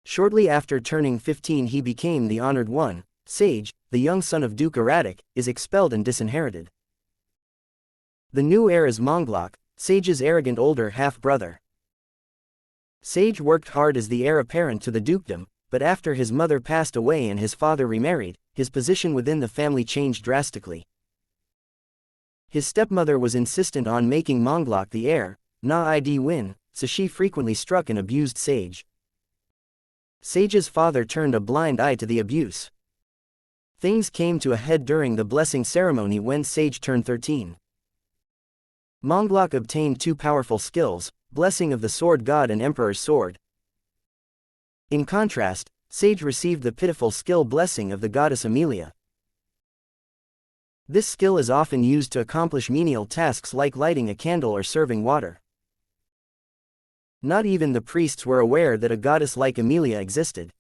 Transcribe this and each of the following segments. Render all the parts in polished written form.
Shortly after turning 15 he became the Honored One. Sage, the young son of Duke Erratic, is expelled and disinherited. The new heir is Manglok, Sage's arrogant older half-brother. Sage worked hard as the heir apparent to the dukedom, but after his mother passed away and his father remarried, his position within the family changed drastically. His stepmother was insistent on making Manglok the heir, na-id win, so she frequently struck and abused Sage. Sage's father turned a blind eye to the abuse. Things came to a head during the blessing ceremony when Sage turned 13. Manglok obtained two powerful skills, Blessing of the Sword God and Emperor's Sword. In contrast, Sage received the pitiful skill Blessing of the Goddess Amelia. This skill is often used to accomplish menial tasks like lighting a candle or serving water. Not even the priests were aware that a goddess like Amelia existed.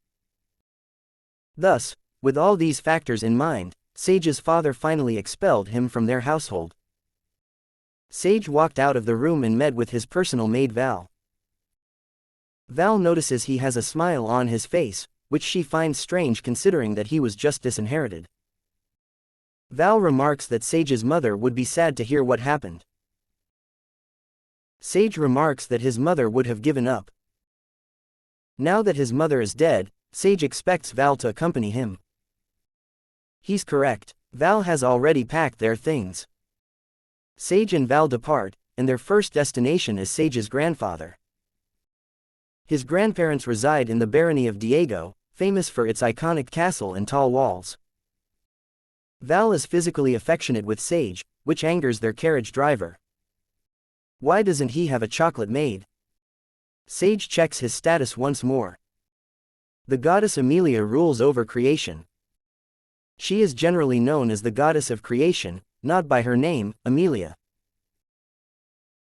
Thus, with all these factors in mind, Sage's father finally expelled him from their household. Sage walked out of the room and met with his personal maid Val. Val notices he has a smile on his face, which she finds strange considering that he was just disinherited. Val remarks that Sage's mother would be sad to hear what happened. Sage remarks that his mother would have given up. Now that his mother is dead, Sage expects Val to accompany him. He's correct, Val has already packed their things. Sage and Val depart, and their first destination is Sage's grandfather. His grandparents reside in the barony of Diego, famous for its iconic castle and tall walls. Val is physically affectionate with Sage, which angers their carriage driver. Why doesn't he have a chocolate maid? Sage checks his status once more. The goddess Amelia rules over creation. She is generally known as the goddess of creation, not by her name, Amelia.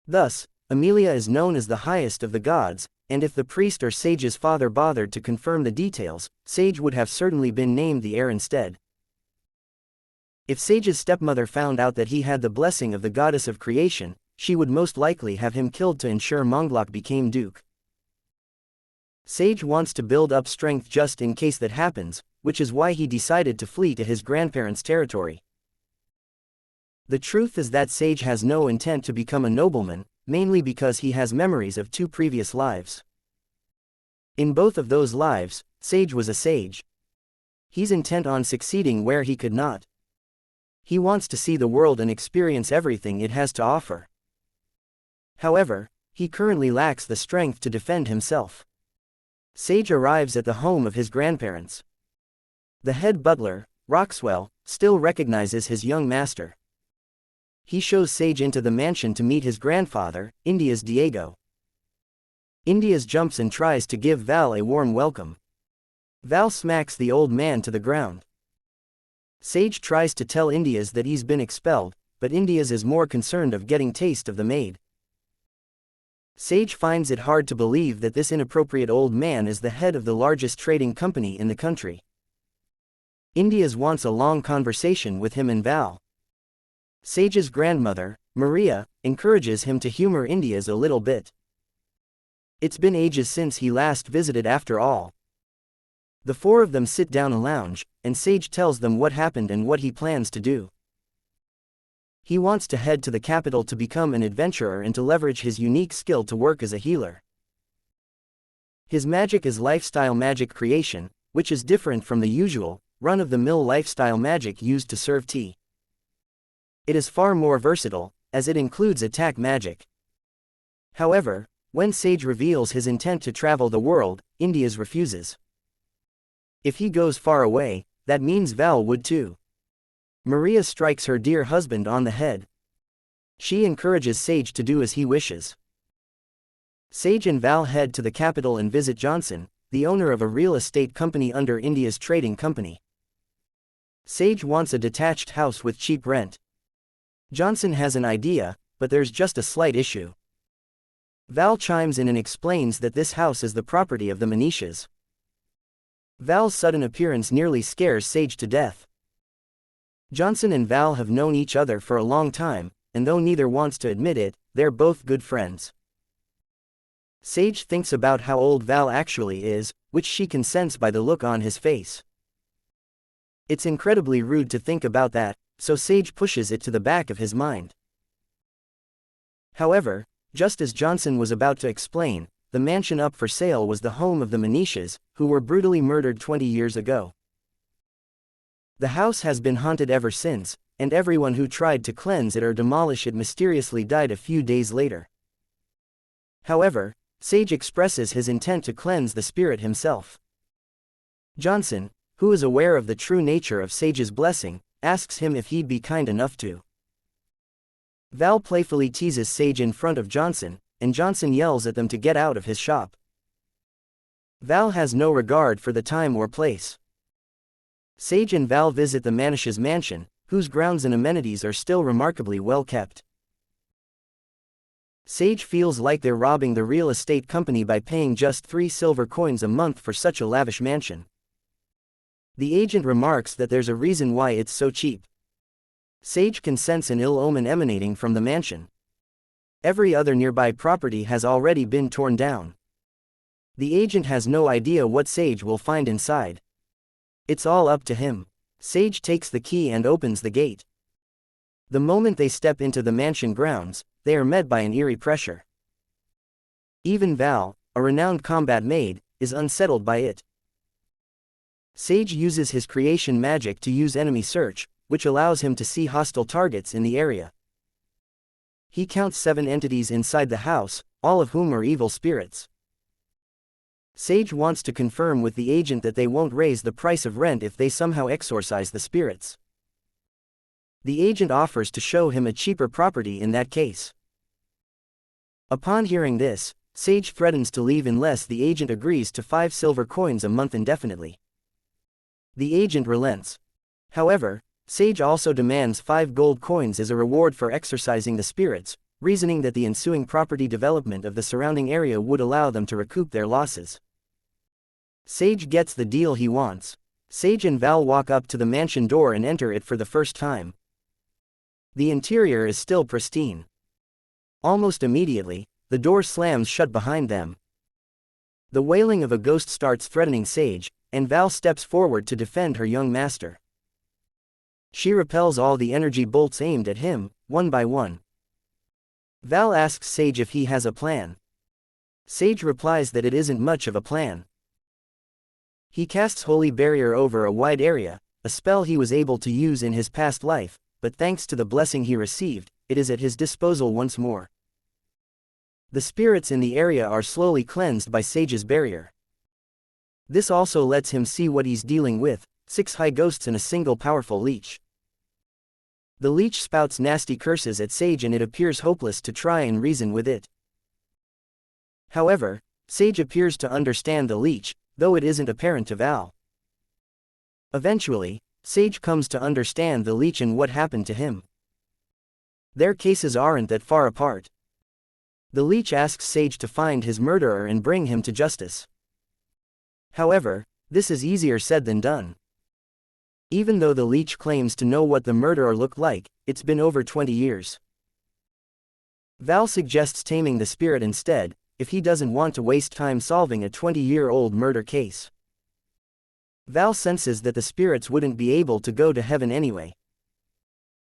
Thus, Amelia is known as the highest of the gods, and if the priest or Sage's father bothered to confirm the details, Sage would have certainly been named the heir instead. If Sage's stepmother found out that he had the blessing of the goddess of creation, she would most likely have him killed to ensure Manglok became duke. Sage wants to build up strength just in case that happens, which is why he decided to flee to his grandparents' territory. The truth is that Sage has no intent to become a nobleman, mainly because he has memories of two previous lives. In both of those lives, Sage was a sage. He's intent on succeeding where he could not. He wants to see the world and experience everything it has to offer. However, he currently lacks the strength to defend himself. Sage arrives at the home of his grandparents. The head butler, Roxwell, still recognizes his young master. He shows Sage into the mansion to meet his grandfather, India's Diego. India's jumps and tries to give Val a warm welcome. Val smacks the old man to the ground. Sage tries to tell India's that he's been expelled, but India's is more concerned of getting taste of the maid. Sage finds it hard to believe that this inappropriate old man is the head of the largest trading company in the country. India's wants a long conversation with him and Val. Sage's grandmother, Maria, encourages him to humor India's a little bit. It's been ages since he last visited after all. The four of them sit down a lounge, and Sage tells them what happened and what he plans to do. He wants to head to the capital to become an adventurer and to leverage his unique skill to work as a healer. His magic is lifestyle magic creation, which is different from the usual, run-of-the-mill lifestyle magic used to serve tea. It is far more versatile, as it includes attack magic. However, when Sage reveals his intent to travel the world, India's refuses. If he goes far away, that means Val would too. Maria strikes her dear husband on the head. She encourages Sage to do as he wishes. Sage and Val head to the capital and visit Johnson, the owner of a real estate company under India's trading company. Sage wants a detached house with cheap rent. Johnson has an idea, but there's just a slight issue. Val chimes in and explains that this house is the property of the Manishas. Val's sudden appearance nearly scares Sage to death. Johnson and Val have known each other for a long time, and though neither wants to admit it, they're both good friends. Sage thinks about how old Val actually is, which she can sense by the look on his face. It's incredibly rude to think about that, so Sage pushes it to the back of his mind. However, just as Johnson was about to explain, the mansion up for sale was the home of the Manishas, who were brutally murdered 20 years ago. The house has been haunted ever since, and everyone who tried to cleanse it or demolish it mysteriously died a few days later. However, Sage expresses his intent to cleanse the spirit himself. Johnson, who is aware of the true nature of Sage's blessing, asks him if he'd be kind enough to. Val playfully teases Sage in front of Johnson, and Johnson yells at them to get out of his shop. Val has no regard for the time or place. Sage and Val visit the Manishas' mansion, whose grounds and amenities are still remarkably well kept. Sage feels like they're robbing the real estate company by paying just 3 silver coins a month for such a lavish mansion. The agent remarks that there's a reason why it's so cheap. Sage can sense an ill omen emanating from the mansion. Every other nearby property has already been torn down. The agent has no idea what Sage will find inside. It's all up to him. Sage takes the key and opens the gate. The moment they step into the mansion grounds, they are met by an eerie pressure. Even Val, a renowned combat maid, is unsettled by it. Sage uses his creation magic to use enemy search, which allows him to see hostile targets in the area. He counts 7 entities inside the house, all of whom are evil spirits. Sage wants to confirm with the agent that they won't raise the price of rent if they somehow exorcise the spirits. The agent offers to show him a cheaper property in that case. Upon hearing this, Sage threatens to leave unless the agent agrees to 5 silver coins a month indefinitely. The agent relents. However, Sage also demands 5 gold coins as a reward for exorcising the spirits, reasoning that the ensuing property development of the surrounding area would allow them to recoup their losses. Sage gets the deal he wants. Sage and Val walk up to the mansion door and enter it for the first time. The interior is still pristine. Almost immediately, the door slams shut behind them. The wailing of a ghost starts threatening Sage, and Val steps forward to defend her young master. She repels all the energy bolts aimed at him, one by one. Val asks Sage if he has a plan. Sage replies that it isn't much of a plan. He casts Holy Barrier over a wide area, a spell he was able to use in his past life, but thanks to the blessing he received, it is at his disposal once more. The spirits in the area are slowly cleansed by Sage's barrier. This also lets him see what he's dealing with, 6 high ghosts and a single powerful leech. The leech spouts nasty curses at Sage and it appears hopeless to try and reason with it. However, Sage appears to understand the leech, though it isn't apparent to Val. Eventually, Sage comes to understand the leech and what happened to him. Their cases aren't that far apart. The leech asks Sage to find his murderer and bring him to justice. However, this is easier said than done. Even though the leech claims to know what the murderer looked like, it's been over 20 years. Val suggests taming the spirit instead, if he doesn't want to waste time solving a 20-year-old murder case. Val senses that the spirits wouldn't be able to go to heaven anyway.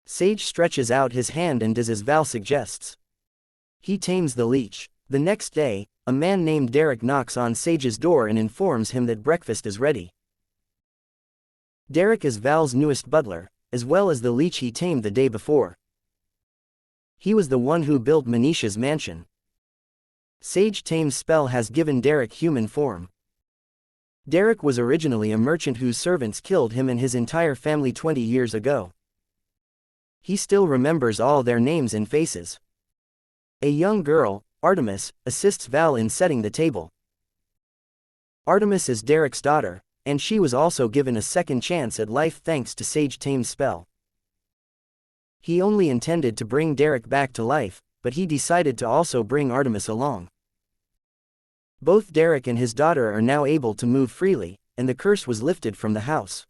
Sage stretches out his hand and does as Val suggests. He tames the leech. The next day, a man named Derek knocks on Sage's door and informs him that breakfast is ready. Derek is Val's newest butler, as well as the leech he tamed the day before. He was the one who built Manisha's mansion. Sage Tame's spell has given Derek human form. Derek was originally a merchant whose servants killed him and his entire family 20 years ago. He still remembers all their names and faces. A young girl, Artemis, assists Val in setting the table. Artemis is Derek's daughter, and she was also given a second chance at life thanks to Sage Tame's spell. He only intended to bring Derek back to life, but he decided to also bring Artemis along. Both Derek and his daughter are now able to move freely, and the curse was lifted from the house.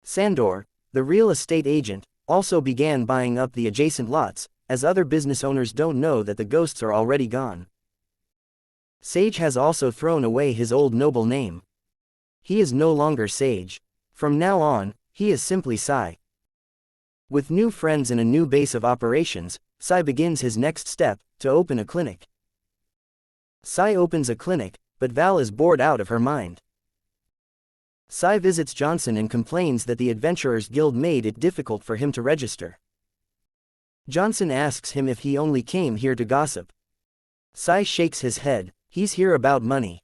Sandor, the real estate agent, also began buying up the adjacent lots, as other business owners don't know that the ghosts are already gone. Sage has also thrown away his old noble name. He is no longer Sage. From now on, he is simply Sai. With new friends and a new base of operations, Sai begins his next step, to open a clinic. Sai opens a clinic, but Val is bored out of her mind. Sai visits Johnson and complains that the Adventurers Guild made it difficult for him to register. Johnson asks him if he only came here to gossip. Sai shakes his head, he's here about money.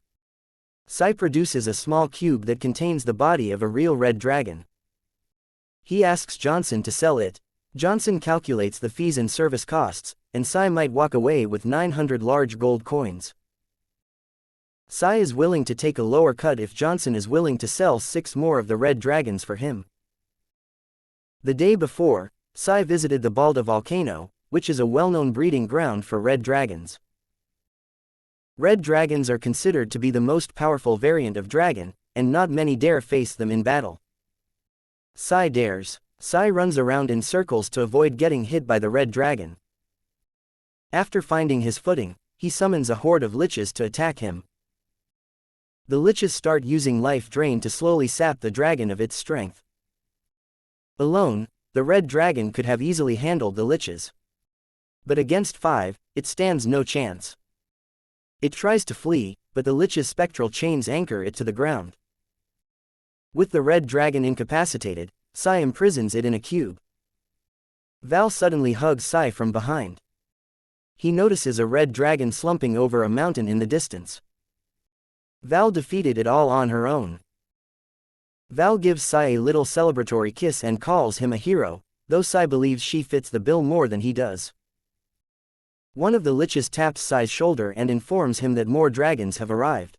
Sai produces a small cube that contains the body of a real red dragon. He asks Johnson to sell it. Johnson calculates the fees and service costs, and Sai might walk away with 900 large gold coins. Sai is willing to take a lower cut if Johnson is willing to sell 6 more of the red dragons for him. The day before, Sai visited the Balda volcano, which is a well-known breeding ground for red dragons. Red dragons are considered to be the most powerful variant of dragon, and not many dare face them in battle. Sai dares. Sai runs around in circles to avoid getting hit by the red dragon. After finding his footing, he summons a horde of liches to attack him. The liches start using life drain to slowly sap the dragon of its strength. Alone, the red dragon could have easily handled the liches. But against 5, it stands no chance. It tries to flee, but the lich's spectral chains anchor it to the ground. With the red dragon incapacitated, Sai imprisons it in a cube. Val suddenly hugs Sai from behind. He notices a red dragon slumping over a mountain in the distance. Val defeated it all on her own. Val gives Sai a little celebratory kiss and calls him a hero, though Sai believes she fits the bill more than he does. One of the liches taps Sai's shoulder and informs him that more dragons have arrived.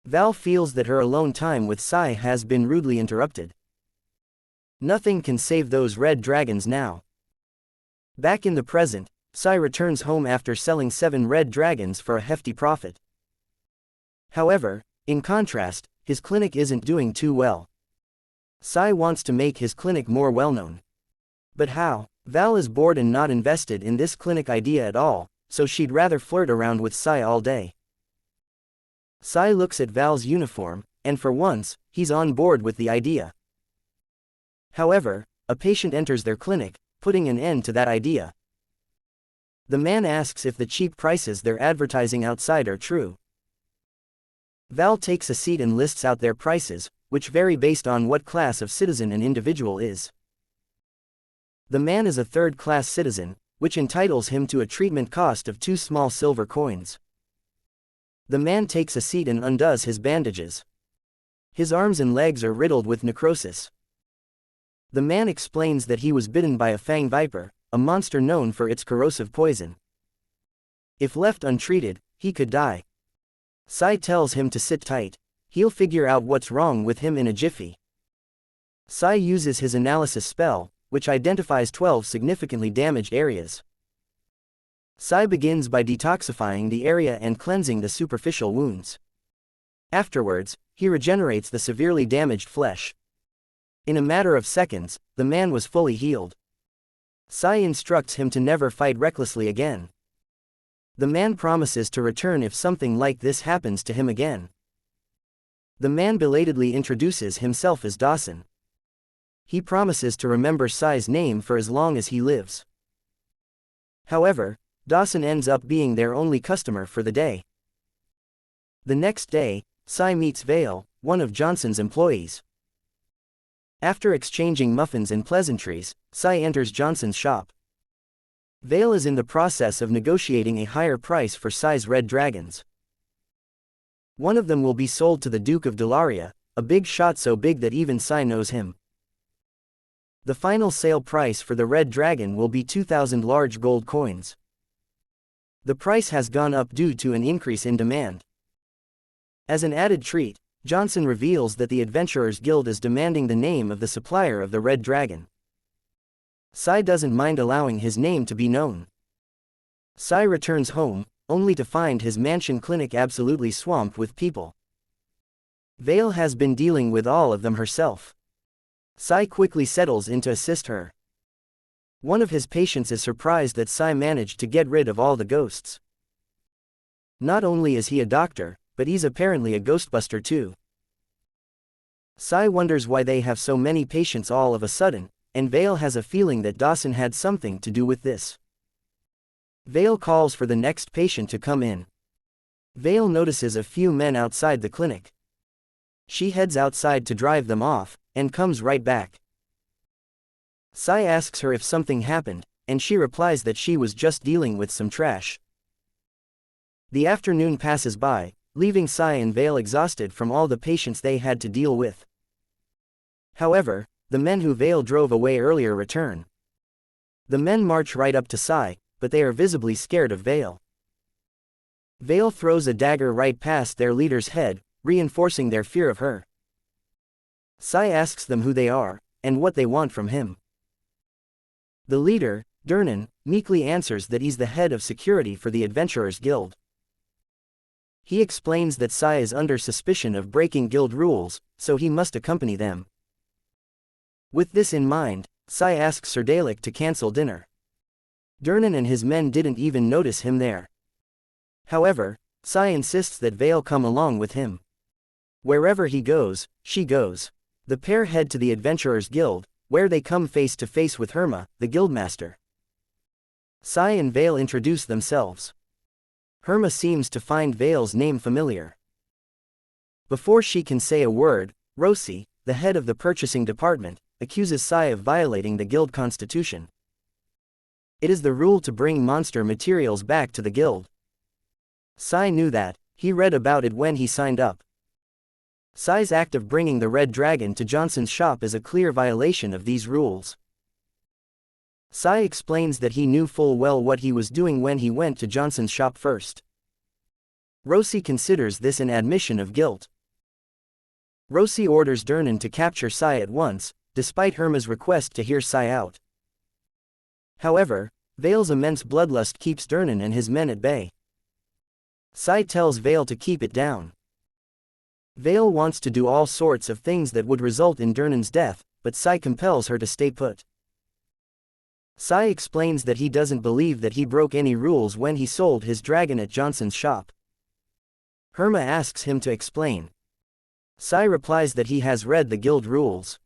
Val feels that her alone time with Sai has been rudely interrupted. Nothing can save those red dragons now. Back in the present, Sai returns home after selling 7 red dragons for a hefty profit. However, in contrast, his clinic isn't doing too well. Sai wants to make his clinic more well-known. But how? Val is bored and not invested in this clinic idea at all, so she'd rather flirt around with Sai all day. Sai looks at Val's uniform, and for once, he's on board with the idea. However, a patient enters their clinic, putting an end to that idea. The man asks if the cheap prices they're advertising outside are true. Val takes a seat and lists out their prices, which vary based on what class of citizen an individual is. The man is a third-class citizen, which entitles him to a treatment cost of 2 small silver coins. The man takes a seat and undoes his bandages. His arms and legs are riddled with necrosis. The man explains that he was bitten by a fang viper, a monster known for its corrosive poison. If left untreated, he could die. Sai tells him to sit tight. He'll figure out what's wrong with him in a jiffy. Sai uses his analysis spell, which identifies 12 significantly damaged areas. Sai begins by detoxifying the area and cleansing the superficial wounds. Afterwards, he regenerates the severely damaged flesh. In a matter of seconds, the man was fully healed. Sai instructs him to never fight recklessly again. The man promises to return if something like this happens to him again. The man belatedly introduces himself as Dawson. He promises to remember Sai's name for as long as he lives. However, Dawson ends up being their only customer for the day. The next day, Sai meets Vale, one of Johnson's employees. After exchanging muffins and pleasantries, Sai enters Johnson's shop. Vale is in the process of negotiating a higher price for Sai's red dragons. One of them will be sold to the Duke of Delaria, a big shot so big that even Sai knows him. The final sale price for the red dragon will be 2,000 large gold coins. The price has gone up due to an increase in demand. As an added treat, Johnson reveals that the Adventurers Guild is demanding the name of the supplier of the red dragon. Sai doesn't mind allowing his name to be known. Sai returns home, only to find his mansion clinic absolutely swamped with people. Vale has been dealing with all of them herself. Sai quickly settles in to assist her. One of his patients is surprised that Sai managed to get rid of all the ghosts. Not only is he a doctor, but he's apparently a ghostbuster too. Sai wonders why they have so many patients all of a sudden, and Vale has a feeling that Dawson had something to do with this. Vale calls for the next patient to come in. Vale notices a few men outside the clinic. She heads outside to drive them off, and comes right back. Sai asks her if something happened, and she replies that she was just dealing with some trash. The afternoon passes by, leaving Sai and Vale exhausted from all the patients they had to deal with. However, the men who Vale drove away earlier return. The men march right up to Sai, but they are visibly scared of Vale. Vale throws a dagger right past their leader's head, reinforcing their fear of her. Sai asks them who they are, and what they want from him. The leader, Durnan, meekly answers that he's the head of security for the Adventurers Guild. He explains that Sai is under suspicion of breaking guild rules, so he must accompany them. With this in mind, Sai asks Serdalic to cancel dinner. Durnan and his men didn't even notice him there. However, Sai insists that Vale come along with him. Wherever he goes, she goes. The pair head to the Adventurers Guild, where they come face to face with Herma, the guildmaster. Sai and Vale introduce themselves. Herma seems to find Vale's name familiar. Before she can say a word, Rosie, the head of the purchasing department, accuses Sai of violating the guild constitution. It is the rule to bring monster materials back to the guild. Sai knew that, he read about it when he signed up. Sai's act of bringing the red dragon to Johnson's shop is a clear violation of these rules. Sai explains that he knew full well what he was doing when he went to Johnson's shop first. Rosie considers this an admission of guilt. Rosie orders Durnan to capture Sai at once, despite Herma's request to hear Sai out. However, Vale's immense bloodlust keeps Durnan and his men at bay. Sai tells Vale to keep it down. Vale wants to do all sorts of things that would result in Durnan's death, but Sai compels her to stay put. Sai explains that he doesn't believe that he broke any rules when he sold his dragon at Johnson's shop. Herma asks him to explain. Sai replies that he has read the guild rules.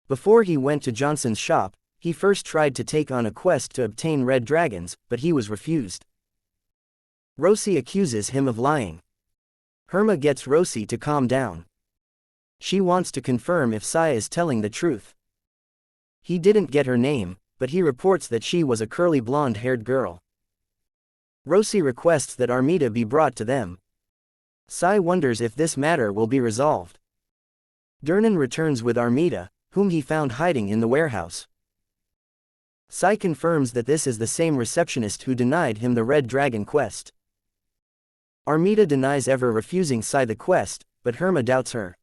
Before he went to Johnson's shop, he first tried to take on a quest to obtain red dragons, but he was refused. Rosie accuses him of lying. Herma gets Rosie to calm down. She wants to confirm if Sai is telling the truth. He didn't get her name, but he reports that she was a curly blonde-haired girl. Rosie requests that Armida be brought to them. Sai wonders if this matter will be resolved. Durnan returns with Armida, whom he found hiding in the warehouse. Sai confirms that this is the same receptionist who denied him the Red Dragon quest. Armida denies ever refusing Sai the quest, but Herma doubts her.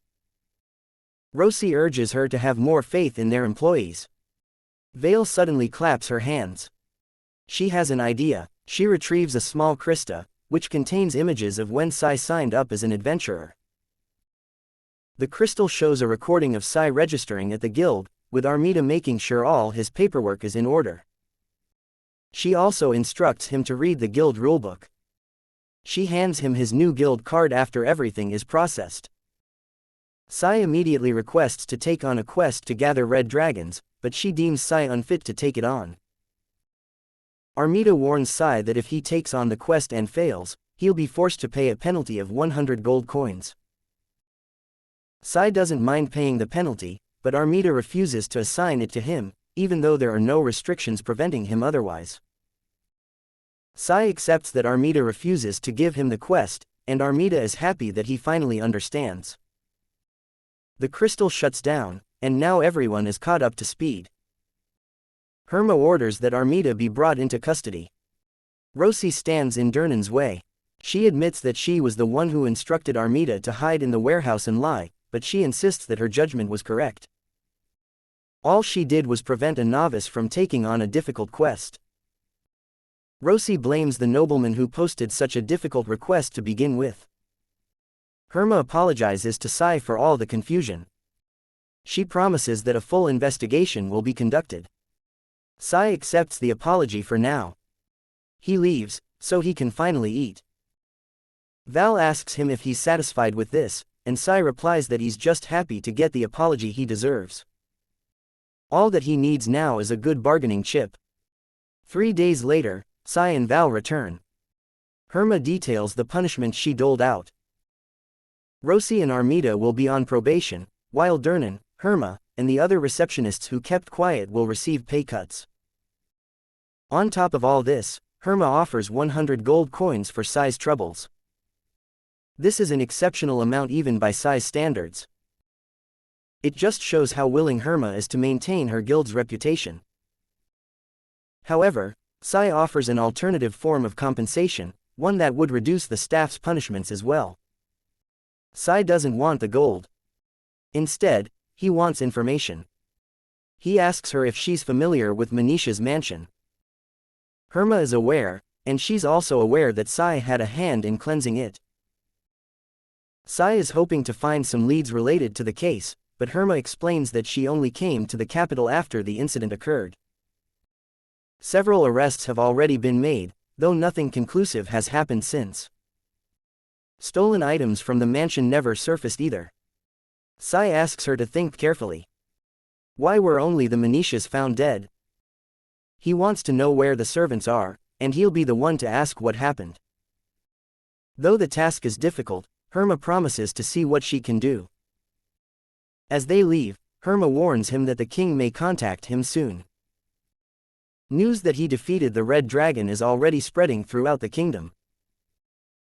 Rosie urges her to have more faith in their employees. Vale suddenly claps her hands. She has an idea. She retrieves a small Krista, which contains images of when Sai signed up as an adventurer. The crystal shows a recording of Sai registering at the guild, with Armida making sure all his paperwork is in order. She also instructs him to read the guild rulebook. She hands him his new guild card after everything is processed. Sai immediately requests to take on a quest to gather red dragons, but she deems Sai unfit to take it on. Armida warns Sai that if he takes on the quest and fails, he'll be forced to pay a penalty of 100 gold coins. Sai doesn't mind paying the penalty, but Armida refuses to assign it to him, even though there are no restrictions preventing him otherwise. Sai accepts that Armida refuses to give him the quest, and Armida is happy that he finally understands. The crystal shuts down, and now everyone is caught up to speed. Herma orders that Armida be brought into custody. Rosie stands in Durnan's way. She admits that she was the one who instructed Armida to hide in the warehouse and lie, but she insists that her judgment was correct. All she did was prevent a novice from taking on a difficult quest. Rosie blames the nobleman who posted such a difficult request to begin with. Herma apologizes to Sai for all the confusion. She promises that a full investigation will be conducted. Sai accepts the apology for now. He leaves, so he can finally eat. Val asks him if he's satisfied with this, and Sai replies that he's just happy to get the apology he deserves. All that he needs now is a good bargaining chip. 3 days later, Sai and Val return. Herma details the punishment she doled out. Rosie and Armida will be on probation, while Dernan, Herma, and the other receptionists who kept quiet will receive pay cuts. On top of all this, Herma offers 100 gold coins for Sai's troubles. This is an exceptional amount even by Sai's standards. It just shows how willing Herma is to maintain her guild's reputation. However, Sai offers an alternative form of compensation, one that would reduce the staff's punishments as well. Sai doesn't want the gold. Instead, he wants information. He asks her if she's familiar with Manisha's mansion. Herma is aware, and she's also aware that Sai had a hand in cleansing it. Sai is hoping to find some leads related to the case, but Herma explains that she only came to the capital after the incident occurred. Several arrests have already been made, though nothing conclusive has happened since. Stolen items from the mansion never surfaced either. Sai asks her to think carefully. Why were only the Manishas found dead? He wants to know where the servants are, and he'll be the one to ask what happened. Though the task is difficult, Herma promises to see what she can do. As they leave, Herma warns him that the king may contact him soon. News that he defeated the Red Dragon is already spreading throughout the kingdom.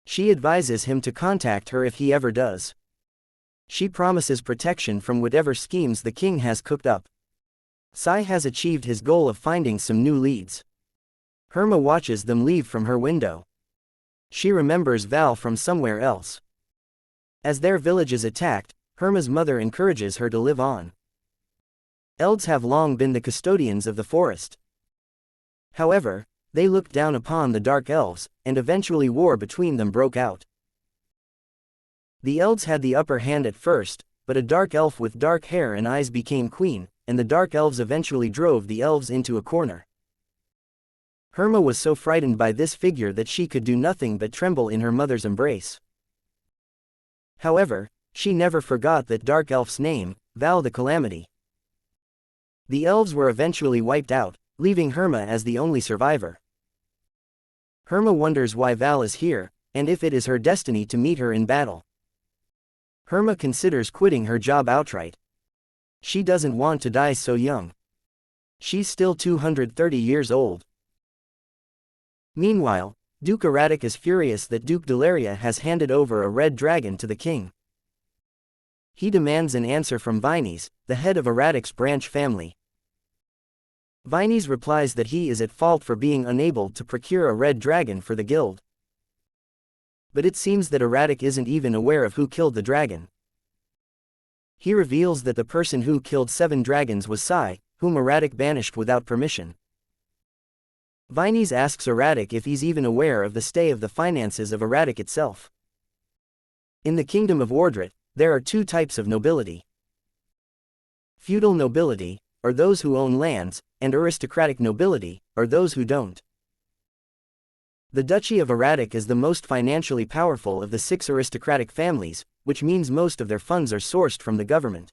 She advises him to contact her if he ever does. She promises protection from whatever schemes the king has cooked up. Sai has achieved his goal of finding some new leads. Herma watches them leave from her window. She remembers Val from somewhere else. As their village is attacked, Herma's mother encourages her to live on. Elves have long been the custodians of the forest. However, they looked down upon the Dark Elves, and eventually war between them broke out. The elves had the upper hand at first, but a dark elf with dark hair and eyes became queen, and the dark elves eventually drove the elves into a corner. Herma was so frightened by this figure that she could do nothing but tremble in her mother's embrace. However, she never forgot that dark elf's name, Val the Calamity. The elves were eventually wiped out, leaving Herma as the only survivor. Herma wonders why Val is here, and if it is her destiny to meet her in battle. Herma considers quitting her job outright. She doesn't want to die so young. She's still 230 years old. Meanwhile, Duke Erratic is furious that Duke Delaria has handed over a red dragon to the king. He demands an answer from Vines, the head of Erratic's branch family. Vines replies that he is at fault for being unable to procure a red dragon for the guild. But it seems that Erratic isn't even aware of who killed the dragon. He reveals that the person who killed 7 dragons was Sai, whom Erratic banished without permission. Vines asks Erratic if he's even aware of the stay of the finances of Erratic itself. In the kingdom of Ordret, there are 2 types of nobility. Feudal nobility, or those who own lands, and aristocratic nobility, or those who don't. The Duchy of Erratic is the most financially powerful of the 6 aristocratic families, which means most of their funds are sourced from the government.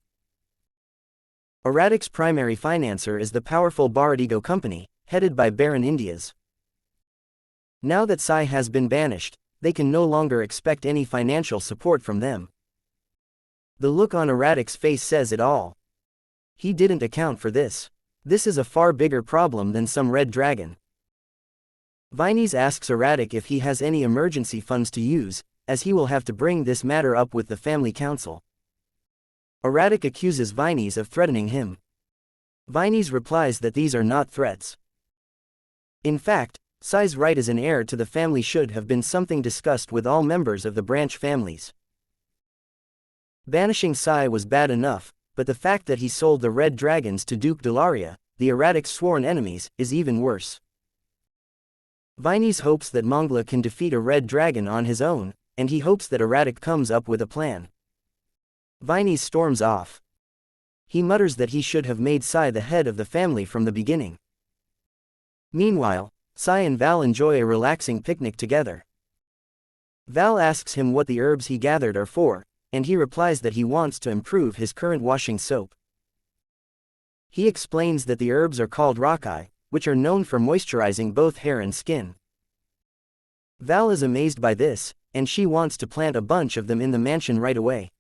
Erratic's primary financer is the powerful Baradigo Company, headed by Baron Indias. Now that Sai has been banished, they can no longer expect any financial support from them. The look on Erratic's face says it all. He didn't account for this. This is a far bigger problem than some red dragon. Vines asks Erratic if he has any emergency funds to use, as he will have to bring this matter up with the family council. Erratic accuses Vines of threatening him. Vines replies that these are not threats. In fact, Sai's right as an heir to the family should have been something discussed with all members of the branch families. Banishing Sai was bad enough, but the fact that he sold the red dragons to Duke Delaria, the Erratic's sworn enemies, is even worse. Vines hopes that Mangla can defeat a red dragon on his own, and he hopes that Erratic comes up with a plan. Vines storms off. He mutters that he should have made Sai the head of the family from the beginning. Meanwhile, Sai and Val enjoy a relaxing picnic together. Val asks him what the herbs he gathered are for, and he replies that he wants to improve his current washing soap. He explains that the herbs are called rakai, which are known for moisturizing both hair and skin. Val is amazed by this, and she wants to plant a bunch of them in the mansion right away.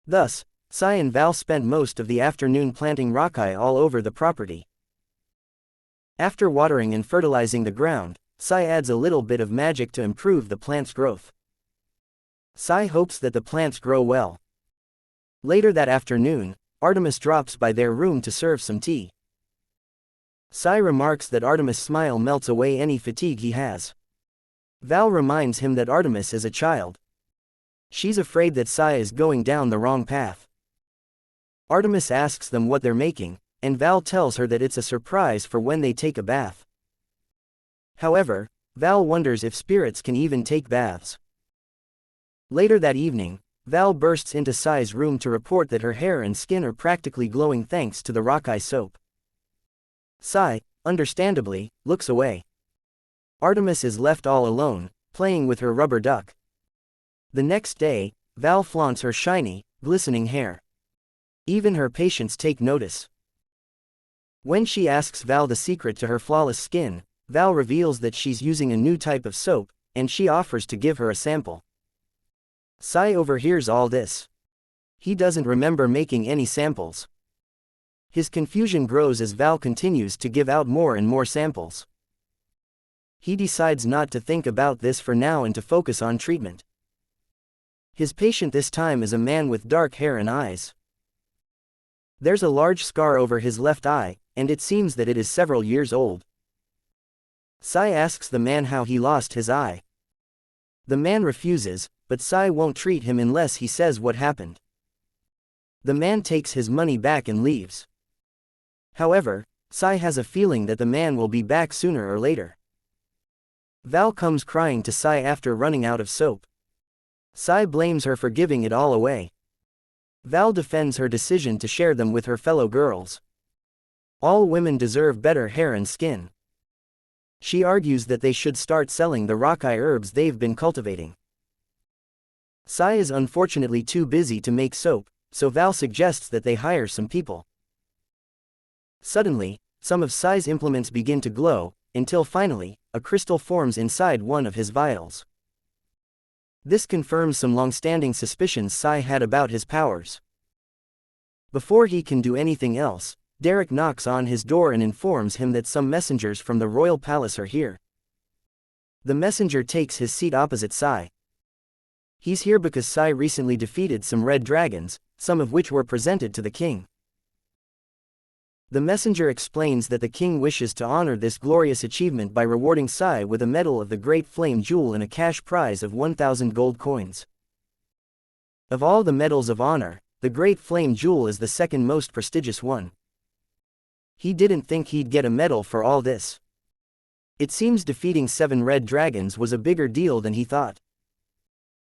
Thus, Sai and Val spent most of the afternoon planting rakai all over the property. After watering and fertilizing the ground, Sai adds a little bit of magic to improve the plant's growth. Sai hopes that the plants grow well. Later that afternoon, Artemis drops by their room to serve some tea. Sai remarks that Artemis' smile melts away any fatigue he has. Val reminds him that Artemis is a child. She's afraid that Sai is going down the wrong path. Artemis asks them what they're making, and Val tells her that it's a surprise for when they take a bath. However, Val wonders if spirits can even take baths. Later that evening, Val bursts into Sai's room to report that her hair and skin are practically glowing thanks to the rakai soap. Sai, understandably, looks away. Artemis is left all alone, playing with her rubber duck. The next day, Val flaunts her shiny, glistening hair. Even her patients take notice. When she asks Val the secret to her flawless skin, Val reveals that she's using a new type of soap, and she offers to give her a sample. Sai overhears all this. He doesn't remember making any samples. His confusion grows as Val continues to give out more and more samples. He decides not to think about this for now and to focus on treatment. His patient this time is a man with dark hair and eyes. There's a large scar over his left eye, and it seems that it is several years old. Sai asks the man how he lost his eye. The man refuses, but Sai won't treat him unless he says what happened. The man takes his money back and leaves. However, Sai has a feeling that the man will be back sooner or later. Val comes crying to Sai after running out of soap. Sai blames her for giving it all away. Val defends her decision to share them with her fellow girls. All women deserve better hair and skin. She argues that they should start selling the rakai herbs they've been cultivating. Sai is unfortunately too busy to make soap, so Val suggests that they hire some people. Suddenly, some of Sai's implements begin to glow, until finally, a crystal forms inside one of his vials. This confirms some long-standing suspicions Sai had about his powers. Before he can do anything else, Derek knocks on his door and informs him that some messengers from the royal palace are here. The messenger takes his seat opposite Sai. He's here because Sai recently defeated some red dragons, some of which were presented to the king. The messenger explains that the king wishes to honor this glorious achievement by rewarding Sai with a medal of the Great Flame Jewel and a cash prize of 1,000 gold coins. Of all the medals of honor, the Great Flame Jewel is the second most prestigious one. He didn't think he'd get a medal for all this. It seems defeating 7 red dragons was a bigger deal than he thought.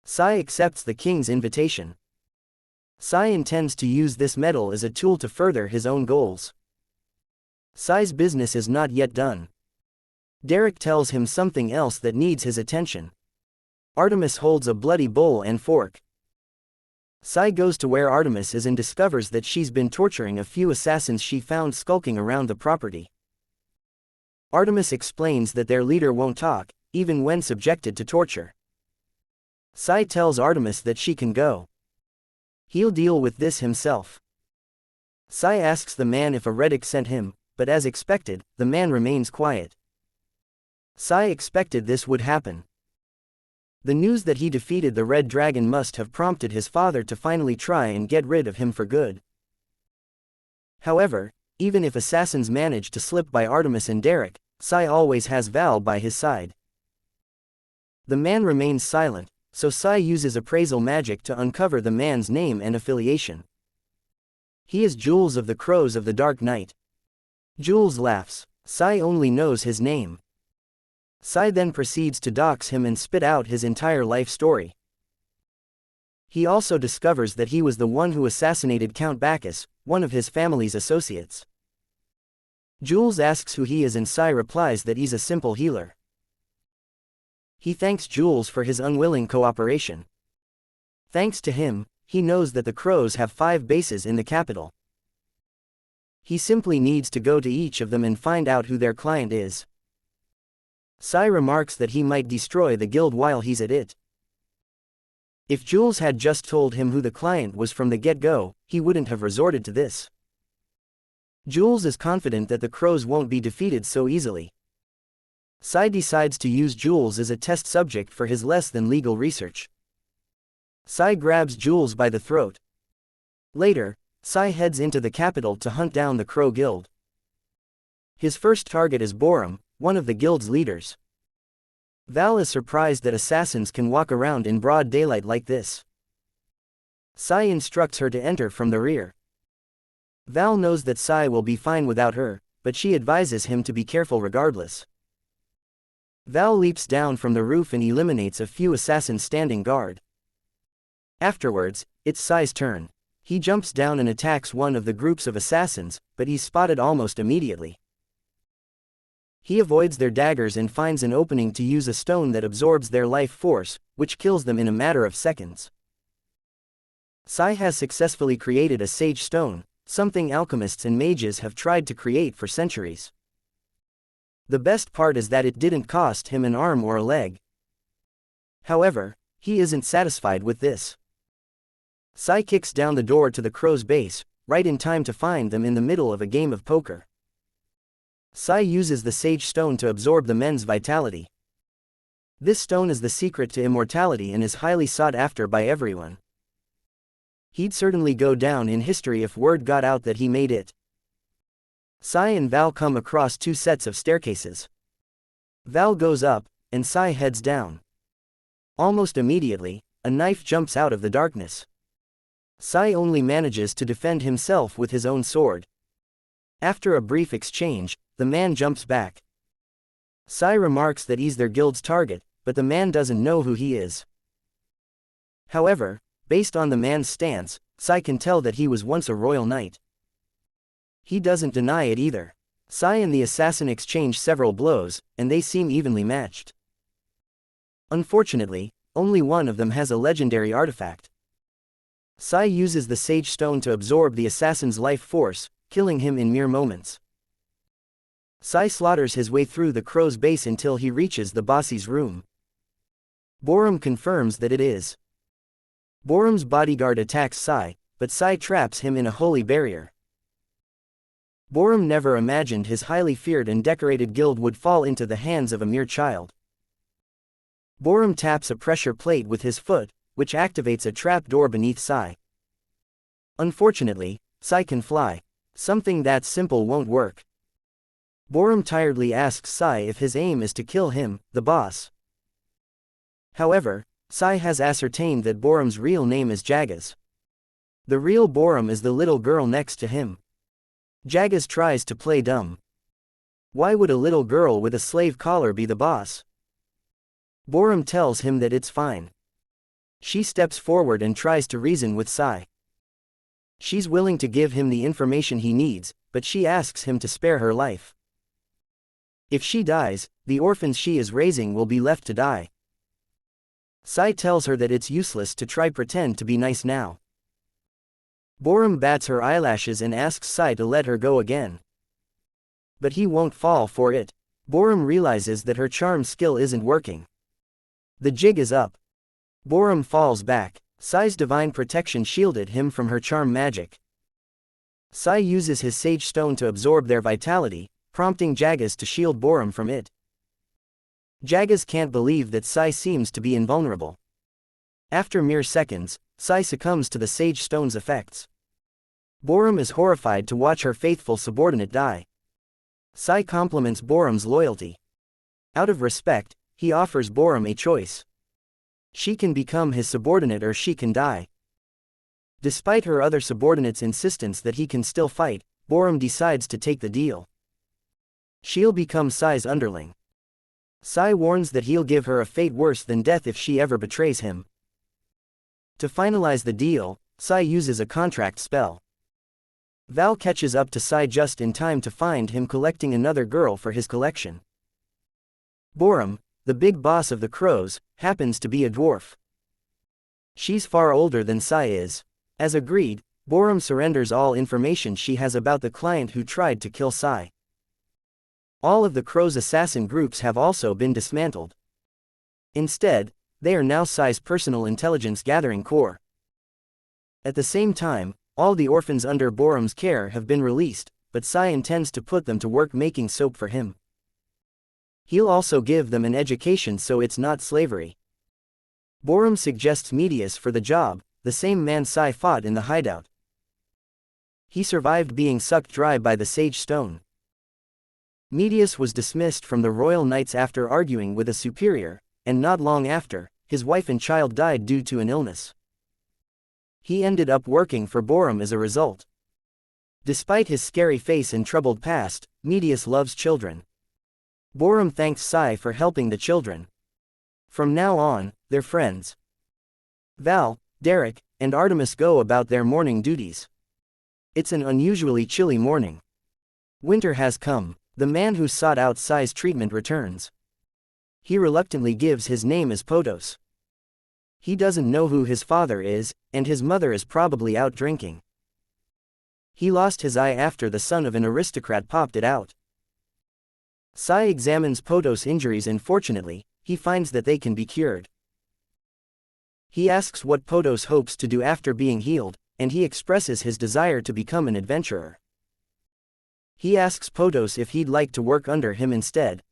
Sai accepts the king's invitation. Sai intends to use this medal as a tool to further his own goals. Sai's business is not yet done. Derek tells him something else that needs his attention. Artemis holds a bloody bowl and fork. Sai goes to where Artemis is and discovers that she's been torturing a few assassins she found skulking around the property. Artemis explains that their leader won't talk, even when subjected to torture. Sai tells Artemis that she can go. He'll deal with this himself. Sai asks the man if a relic sent him, but as expected, the man remains quiet. Sai expected this would happen. The news that he defeated the red dragon must have prompted his father to finally try and get rid of him for good. However, even if assassins manage to slip by Artemis and Derek, Sai always has Val by his side. The man remains silent, so Sai uses appraisal magic to uncover the man's name and affiliation. He is Jules of the Crows of the Dark Night. Jules laughs. Sai only knows his name. Sai then proceeds to dox him and spit out his entire life story. He also discovers that he was the one who assassinated Count Bacchus, one of his family's associates. Jules asks who he is and Sai replies that he's a simple healer. He thanks Jules for his unwilling cooperation. Thanks to him, he knows that the Crows have 5 bases in the capital. He simply needs to go to each of them and find out who their client is. Sai remarks that he might destroy the guild while he's at it. If Jules had just told him who the client was from the get-go, he wouldn't have resorted to this. Jules is confident that the Crows won't be defeated so easily. Sai decides to use Jules as a test subject for his less-than-legal research. Sai grabs Jules by the throat. Later, Sai heads into the capital to hunt down the Crow Guild. His first target is Borum, one of the guild's leaders. Val is surprised that assassins can walk around in broad daylight like this. Sai instructs her to enter from the rear. Val knows that Sai will be fine without her, but she advises him to be careful regardless. Val leaps down from the roof and eliminates a few assassins standing guard. Afterwards, it's Sai's turn. He jumps down and attacks one of the groups of assassins, but he's spotted almost immediately. He avoids their daggers and finds an opening to use a stone that absorbs their life force, which kills them in a matter of seconds. Sai has successfully created a sage stone, something alchemists and mages have tried to create for centuries. The best part is that it didn't cost him an arm or a leg. However, he isn't satisfied with this. Sai kicks down the door to the Crow's base, right in time to find them in the middle of a game of poker. Sai uses the sage stone to absorb the men's vitality. This stone is the secret to immortality and is highly sought after by everyone. He'd certainly go down in history if word got out that he made it. Sai and Val come across 2 sets of staircases. Val goes up, and Sai heads down. Almost immediately, a knife jumps out of the darkness. Sai only manages to defend himself with his own sword. After a brief exchange, the man jumps back. Sai remarks that he's their guild's target, but the man doesn't know who he is. However, based on the man's stance, Sai can tell that he was once a royal knight. He doesn't deny it either. Sai and the assassin exchange several blows, and they seem evenly matched. Unfortunately, only one of them has a legendary artifact. Sai uses the sage stone to absorb the assassin's life force, killing him in mere moments. Sai slaughters his way through the Crow's base until he reaches the boss's room. Borum confirms that it is. Borum's bodyguard attacks Sai, but Sai traps him in a holy barrier. Borum never imagined his highly feared and decorated guild would fall into the hands of a mere child. Borum taps a pressure plate with his foot, which activates a trap door beneath Sai. Unfortunately, Sai can fly. Something that simple won't work. Borum tiredly asks Sai if his aim is to kill him, the boss. However, Sai has ascertained that Borum's real name is Jaggaz. The real Borum is the little girl next to him. Jaggaz tries to play dumb. Why would a little girl with a slave collar be the boss? Borum tells him that it's fine. She steps forward and tries to reason with Sai. She's willing to give him the information he needs, but she asks him to spare her life. If she dies, the orphans she is raising will be left to die. Sai tells her that it's useless to try pretend to be nice now. Borum bats her eyelashes and asks Sai to let her go again. But he won't fall for it. Borum realizes that her charm skill isn't working. The jig is up. Borum falls back. Sai's divine protection shielded him from her charm magic. Sai uses his sage stone to absorb their vitality, prompting Jaggaz to shield Borum from it. Jaggaz can't believe that Sai seems to be invulnerable. After mere seconds, Sai succumbs to the sage stone's effects. Borum is horrified to watch her faithful subordinate die. Sai compliments Borum's loyalty. Out of respect, he offers Borum a choice. She can become his subordinate or she can die. Despite her other subordinates' insistence that he can still fight, Borum decides to take the deal. She'll become Sai's underling. Sai warns that he'll give her a fate worse than death if she ever betrays him. To finalize the deal, Sai uses a contract spell. Val catches up to Sai just in time to find him collecting another girl for his collection. Borum, the big boss of the crows, happens to be a dwarf. She's far older than Sai is. As agreed, Borum surrenders all information she has about the client who tried to kill Sai. All of the crow's assassin groups have also been dismantled. Instead, they are now Sai's personal intelligence gathering core. At the same time, all the orphans under Borum's care have been released, but Sai intends to put them to work making soap for him. He'll also give them an education so it's not slavery. Borum suggests Medius for the job, the same man Sai fought in the hideout. He survived being sucked dry by the sage stone. Medius was dismissed from the Royal Knights after arguing with a superior, and not long after, his wife and child died due to an illness. He ended up working for Borum as a result. Despite his scary face and troubled past, Medius loves children. Borum thanks Sai for helping the children. From now on, they're friends. Val, Derek, and Artemis go about their morning duties. It's an unusually chilly morning. Winter has come. The man who sought out Sai's treatment returns. He reluctantly gives his name as Potos. He doesn't know who his father is, and his mother is probably out drinking. He lost his eye after the son of an aristocrat popped it out. Sai examines Potos' injuries and fortunately, he finds that they can be cured. He asks what Potos hopes to do after being healed, and he expresses his desire to become an adventurer. He asks Potos if he'd like to work under him instead.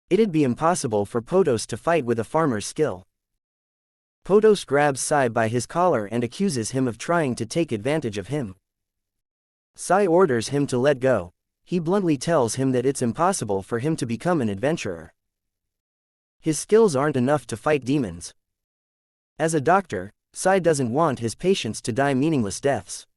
It'd be impossible for Potos to fight with a farmer's skill. Potos grabs Sai by his collar and accuses him of trying to take advantage of him. Sai orders him to let go. He bluntly tells him that it's impossible for him to become an adventurer. His skills aren't enough to fight demons. As a doctor, Sai doesn't want his patients to die meaningless deaths.